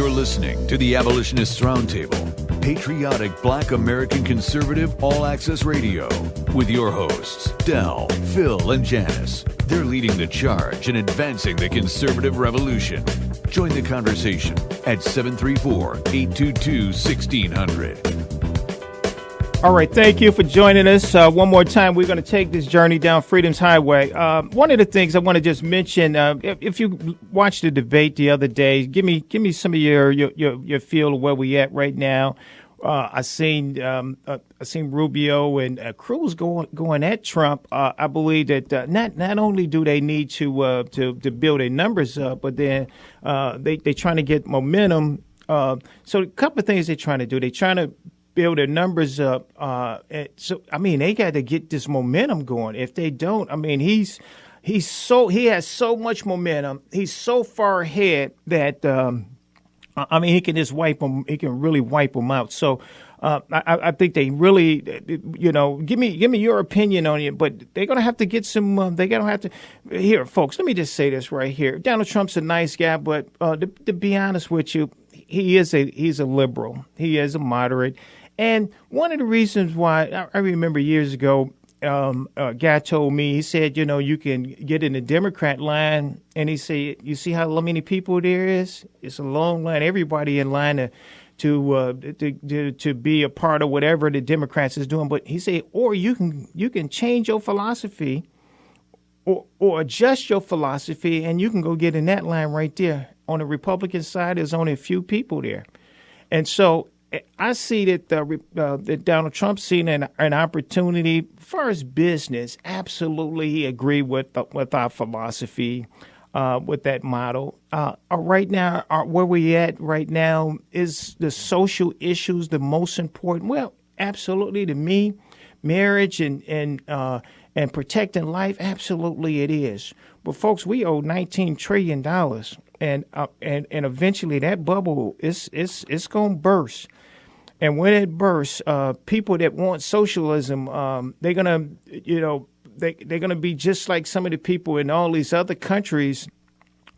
You're listening to the Abolitionist Roundtable, patriotic Black American conservative all-access radio, with your hosts, Del, Phil, and Janice. They're leading the charge in advancing the conservative revolution. Join the conversation at 734-822-1600. All right, thank you for joining us. One more time, we're going to take this journey down Freedom's Highway. One of the things I want to just mention, if you watched the debate the other day, give me some of your feel of where we at right now. I seen Rubio and Cruz going at Trump. I believe that not only do they need to build their numbers up, but then they trying to get momentum. So a couple of things they're trying to do. They're trying to build their numbers up. So I mean, they got to get this momentum going. If they don't, I mean, he has so much momentum. He's so far ahead that I mean, he can just wipe them. He can really wipe them out. So I think they really, give me your opinion on it. But they're gonna have to get some. They're gonna have to. Here, folks, let me just say this right here. Donald Trump's a nice guy, but to be honest with you, he's a liberal. He is a moderate. And one of the reasons why I remember years ago, a guy told me, he said, you can get in the Democrat line, and he said, you see how many people there is? It's a long line. Everybody in line to be a part of whatever the Democrats is doing. But he said, or you can change your philosophy, or adjust your philosophy, and you can go get in that line right there. On the Republican side, there's only a few people there, and so I see that that Donald Trump's seen an opportunity for his business. Absolutely, he agreed with our philosophy, with that model. Right now, where we at right now, is the social issues the most important? Well, absolutely, to me, marriage and protecting life, absolutely it is. But folks, we owe $19 trillion, and eventually that bubble is going to burst. And when it bursts, people that want socialism, they're gonna be just like some of the people in all these other countries.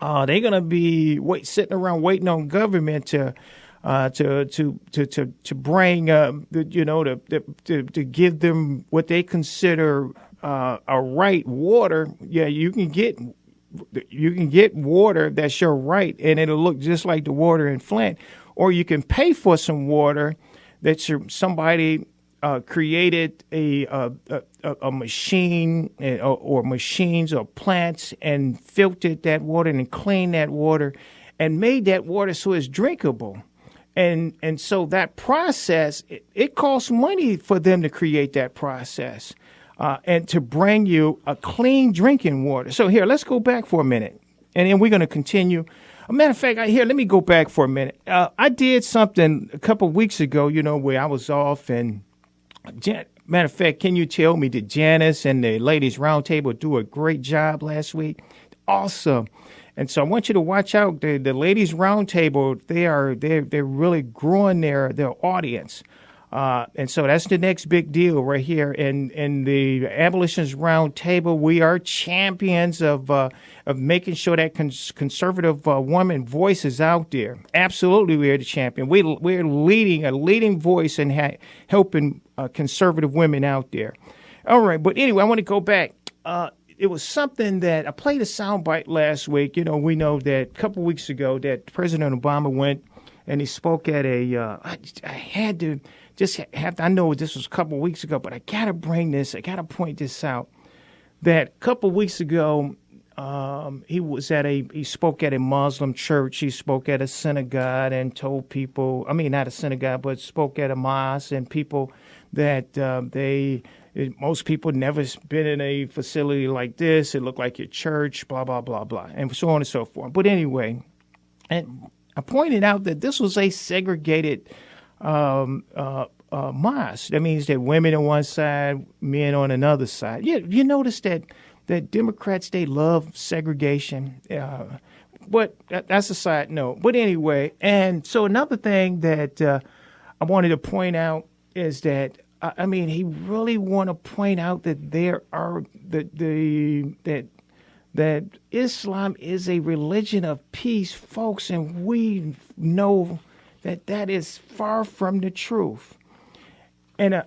They're gonna be sitting around waiting on government to bring to give them what they consider a right, water. Yeah, you can get water that's your right, and it'll look just like the water in Flint. Or you can pay for some water that somebody created a machine or machines or plants and filtered that water and cleaned that water and made that water so it's drinkable. And so that process, it costs money for them to create that process and to bring you a clean drinking water. So here, let's go back for a minute, and then we're going to continue. A matter of fact, let me go back for a minute. I did something a couple of weeks ago, where I was off. And matter of fact, can you tell me that Janice and the Ladies Roundtable do a great job last week? Awesome. And so I want you to watch out. The Ladies Roundtable, they're really growing their audience. And so that's the next big deal right here. In the Abolitionist Roundtable, we are champions of making sure that conservative woman voice is out there. Absolutely, we are the champion. We're leading a leading voice and helping conservative women out there. All right, but anyway, I want to go back. It was something that I played a soundbite last week. We know that a couple weeks ago that President Obama went and he spoke at I had to. I know this was a couple of weeks ago, but I got to point this out, that a couple of weeks ago, he spoke at a Muslim church. He spoke at a synagogue and told people, not a synagogue, but spoke at a mosque, and people that most people never been in a facility like this. It looked like your church, blah, blah, blah, blah, and so on and so forth. But anyway, and I pointed out that this was a segregated mosque. That means that women on one side, men on another side. Yeah, you notice that Democrats, they love segregation. But that's a side note. But anyway, and so another thing that I wanted to point out is that he really want to point out that there are that that Islam is a religion of peace, folks, and we know that that is far from the truth. And I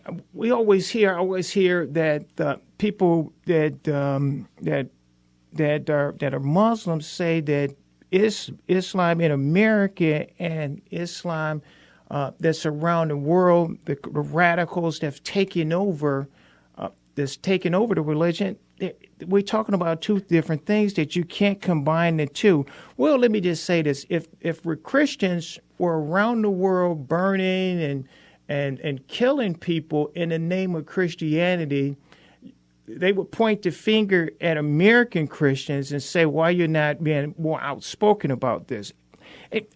always hear that people that are Muslims say that Islam in America and Islam that's around the world, the radicals that's taken over the religion. We're talking about two different things that you can't combine the two. Well, let me just say this: if Christians were around the world burning and killing people in the name of Christianity, they would point the finger at American Christians and say, why you're not being more outspoken about this?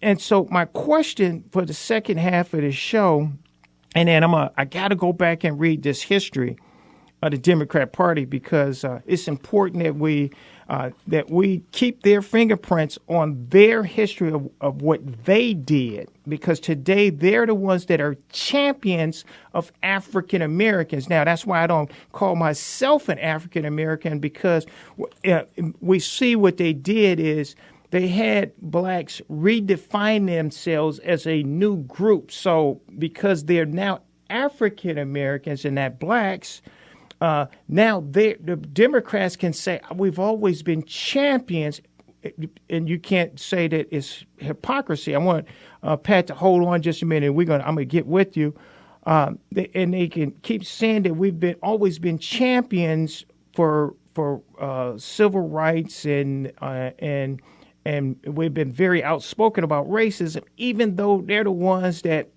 And so my question for the second half of the show, and then I got to go back and read this history of the Democrat Party, because it's important that we keep their fingerprints on their history of what they did, because today they're the ones that are champions of African Americans. Now, that's why I don't call myself an African American, because we see what they did is they had blacks redefine themselves as a new group. So because they're now African Americans and not blacks, now the Democrats can say, we've always been champions, and you can't say that it's hypocrisy. I want Pat to hold on just a minute. I'm going to get with you. And they can keep saying that we've always been champions for civil rights, and we've been very outspoken about racism, even though they're the ones that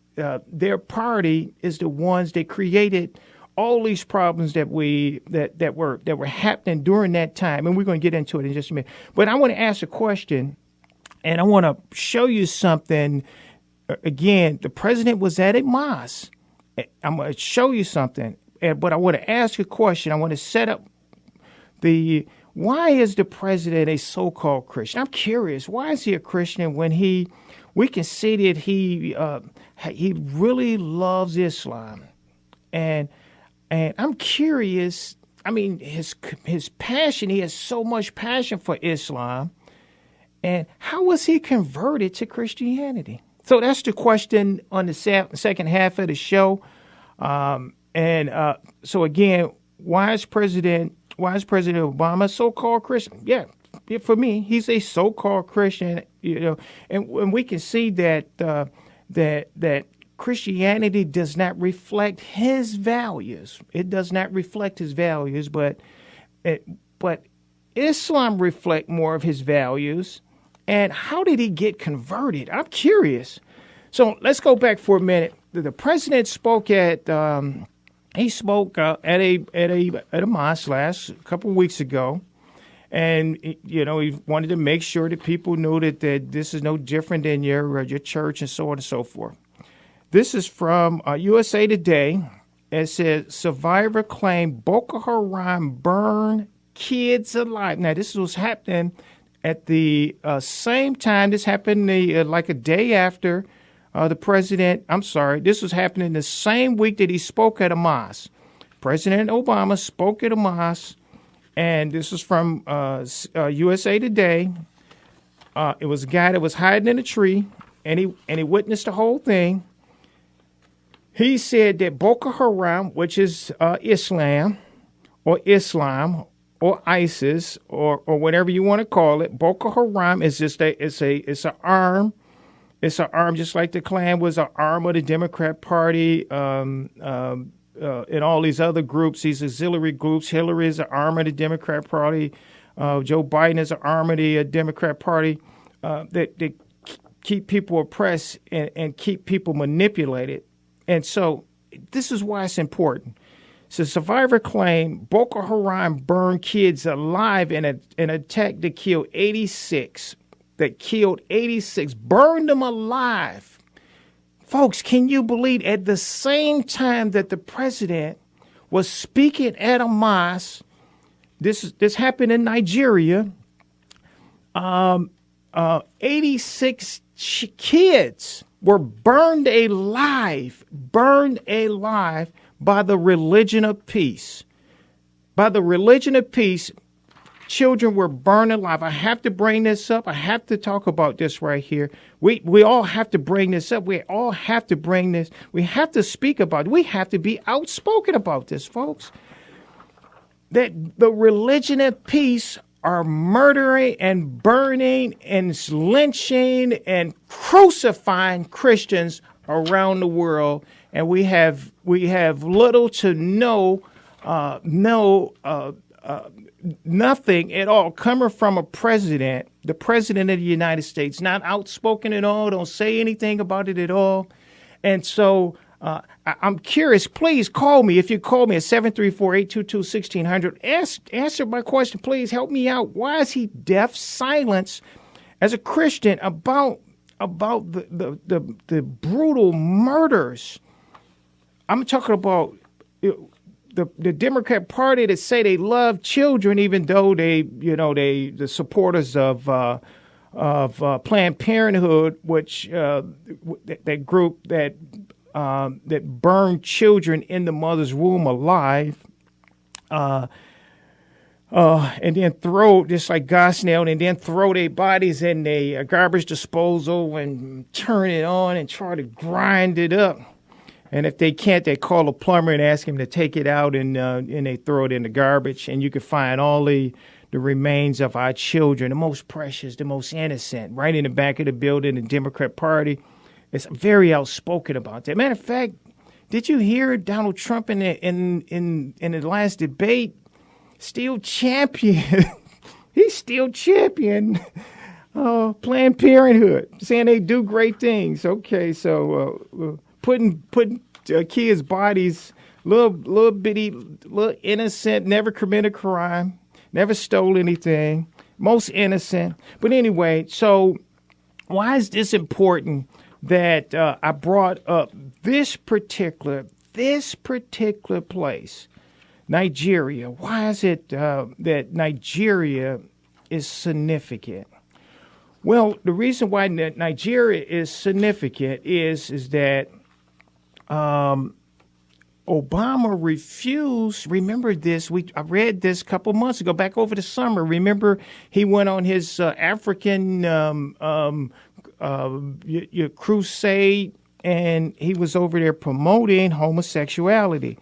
their party is the ones that created all these problems that were happening during that time. And we're going to get into it in just a minute. But I want to ask a question, and I want to show you something. Again, the president was at a mosque. I'm going to show you something, but I want to ask a question. I want to set up why is the president a so-called Christian? I'm curious. Why is he a Christian when we can see that he really loves Islam? And I'm curious. I mean, his passion. He has so much passion for Islam, and how was he converted to Christianity? So that's the question on the second half of the show. So again, why is President Obama a so-called Christian? Yeah, for me, he's a so-called Christian. And we can see that that Christianity does not reflect his values. It does not reflect his values, but Islam reflects more of his values. And how did he get converted? I'm curious. So let's go back for a minute. The president spoke at a mosque a couple of weeks ago, and he wanted to make sure that people knew that this is no different than your church and so on and so forth. This is from USA Today. It says, survivor claim Boko Haram burned kids alive. Now, this was happening at the same time. This happened like a day after the president. I'm sorry. This was happening the same week that he spoke at a mosque. President Obama spoke at a mosque, and this is from USA Today. It was a guy that was hiding in a tree, and he witnessed the whole thing. He said that Boko Haram, which is Islam or ISIS or whatever you want to call it, Boko Haram is just it's an arm. It's an arm, just like the Klan was an arm of the Democrat Party, and all these other groups, these auxiliary groups. Hillary is an arm of the Democrat Party. Joe Biden is an arm of the Democrat Party. That keep people oppressed and keep people manipulated. And so this is why it's important. So survivor claim Boko Haram burned kids alive in an attack that killed 86. Burned them alive. Folks, can you believe at the same time that the president was speaking at a mosque, this happened in Nigeria, 86 kids were burned alive by the religion of peace. By the religion of peace, children were burned alive. I have to bring this up. I have to talk about this right here. We all have to bring this up. We all have to bring this. We have to speak about it. We have to be outspoken about this, folks. That the religion of peace are murdering and burning and lynching and crucifying Christians around the world, and we have little to no nothing at all coming from a president, the president of the United States, not outspoken at all, don't say anything about it at all. And so I'm curious, please call me. If you call me at 734-822-1600, answer my question, please. Help me out. Why is he deaf, silence as a Christian about the brutal murders? I'm talking about the Democrat Party that say they love children, even though the supporters of Planned Parenthood, which that group that burned children in the mother's womb alive, and then throw, just like Gosnell, and then throw their bodies in a garbage disposal and turn it on and try to grind it up. And if they can't, they call a plumber and ask him to take it out, and they throw it in the garbage. And you can find all the remains of our children, the most precious, the most innocent, right in the back of the building. The Democrat Party is very outspoken about that. Matter of fact, did you hear Donald Trump in the last debate still champion? He's still champion Planned Parenthood, saying they do great things. Okay, so putting kids' bodies, little bitty, little innocent, never committed a crime, never stole anything, most innocent. But anyway, so why is this important that I brought up this particular place, Nigeria? Why is it that Nigeria is significant? Well, the reason why Nigeria is significant is that Obama refused. Remember this? I read this a couple months ago, back over the summer. Remember, he went on his African crusade, and he was over there promoting homosexuality.